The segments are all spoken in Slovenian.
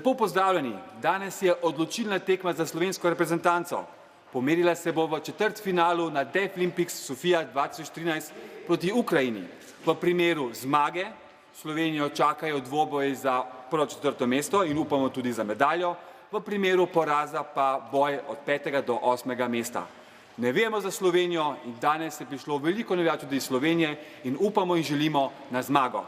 Lepo pozdravljeni. Danes je odločilna tekma za slovensko reprezentanco. Pomerila se bo v četrtfinalu na Deaflympics Sofia 2013 proti Ukrajini. V primeru zmage Slovenijo čakajo dvoboji za prvo četrto mesto in upamo tudi za medaljo, v primeru poraza pa boj od 5. do 8. mesta. Ne vemo za Slovenijo in danes je prišlo veliko navijačev tudi iz Slovenije in upamo in želimo na zmago.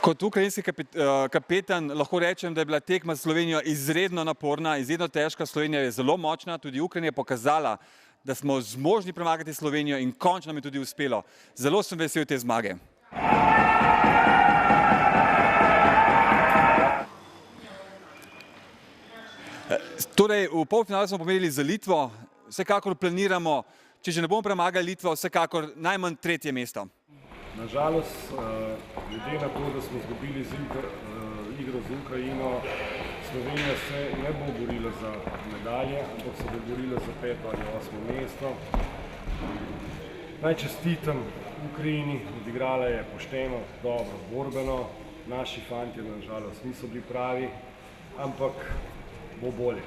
Kot ukrajinski kapetan lahko rečem, da je bila tekma s Slovenijo izredno naporna, izredno težka. Slovenija je zelo močna, tudi Ukrajina je pokazala, da smo zmožni premagati Slovenijo in končno nam je tudi uspelo. Zelo sem vesel te zmage. Torej, v polfinalu smo pomerili za Litvo, vsekakor planiramo, če že ne bomo premagali Litvo, vsekakor najmanj 3. mesto. Nažalost, glede na to, da smo izgubili igro z Ukrajino, Slovenija se ne bo borila za medalje, ampak se bo borila za 5. ali 8. mesto. Naj čestitam Ukrajini, odigrala je pošteno, dobro, borbeno. Naši fantje nažalost niso bili pravi, ampak bo bolje.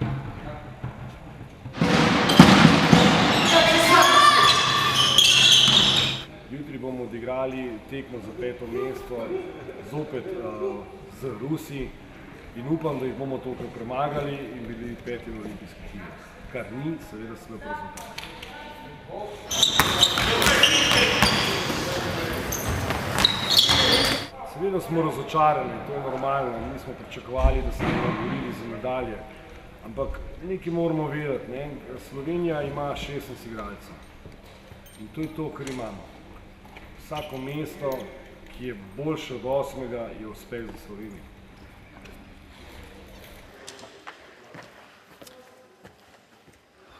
Jutri bomo odigrali tekmo za 5. mesto, zopet z Rusi in upam, da jih bomo tokrat premagali in bili 5. v olimpijskih igrah, kar ni seveda slab rezultat. Seveda smo razočarani, to je normalno, mi smo pričakovali, da se bomo borili za medalje, ampak nekaj moramo vedeti, ne? Slovenija ima 16 igralcev in to je to, kar imamo. Vsako mesto, ki je boljše od 8. je uspeh za Slovenijo.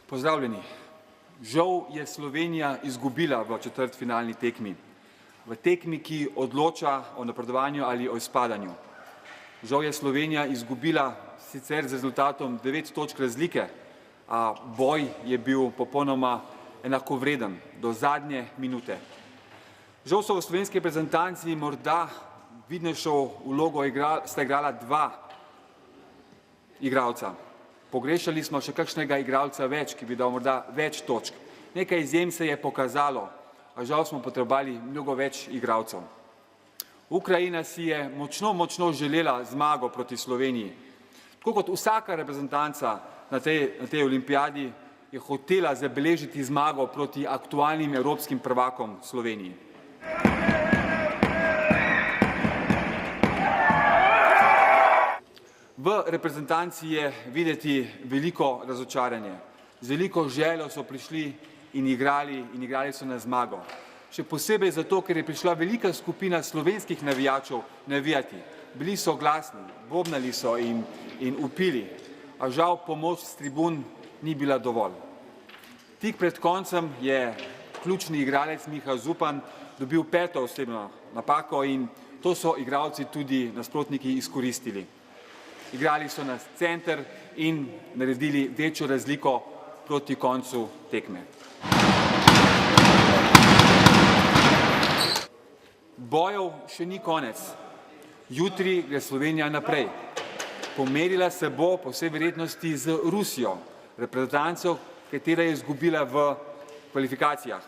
Pozdravljeni. Žal je Slovenija izgubila v četrtfinalni tekmi. V tekmi, ki odloča o napredovanju ali o izpadanju. Žal je Slovenija izgubila sicer z rezultatom 9 točk razlike, a boj je bil popolnoma enakovreden do zadnje minute. Žal so v slovenski reprezentanci morda vidnejšo vlogo sta igrala 2 igralca. Pogrešali smo še kakšnega igralca več, ki bi dal morda več točk. Nekaj izjem se je pokazalo, a žal smo potrebovali mnogo več igralcev. Ukrajina si je močno želela zmago proti Sloveniji. Tako kot vsaka reprezentanca na tej olimpijadi je hotela zabeležiti zmago proti aktualnim evropskim prvakom Sloveniji. V reprezentanci je videti veliko razočaranje. Z veliko željo so prišli in igrali so na zmago. Še posebej zato, ker je prišla velika skupina slovenskih navijačev navijati. Bili so glasni, bobnali so in vpili, a žal pomoč s tribun ni bila dovolj. Tik pred koncem je ključni igralec Miha Zupan dobil 5. osebno napako in to so igralci tudi nasprotniki izkoristili. Igrali so nas center in naredili večjo razliko proti koncu tekme. Bojev še ni konec. Jutri gre Slovenija naprej. Pomerila se bo po vsej verjetnosti z Rusijo, reprezentanco, katera je izgubila v kvalifikacijah.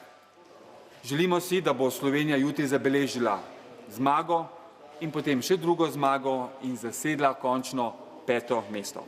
Želimo si, da bo Slovenija jutri zabeležila zmago in potem še drugo zmago in zasedla končno 5. mesto.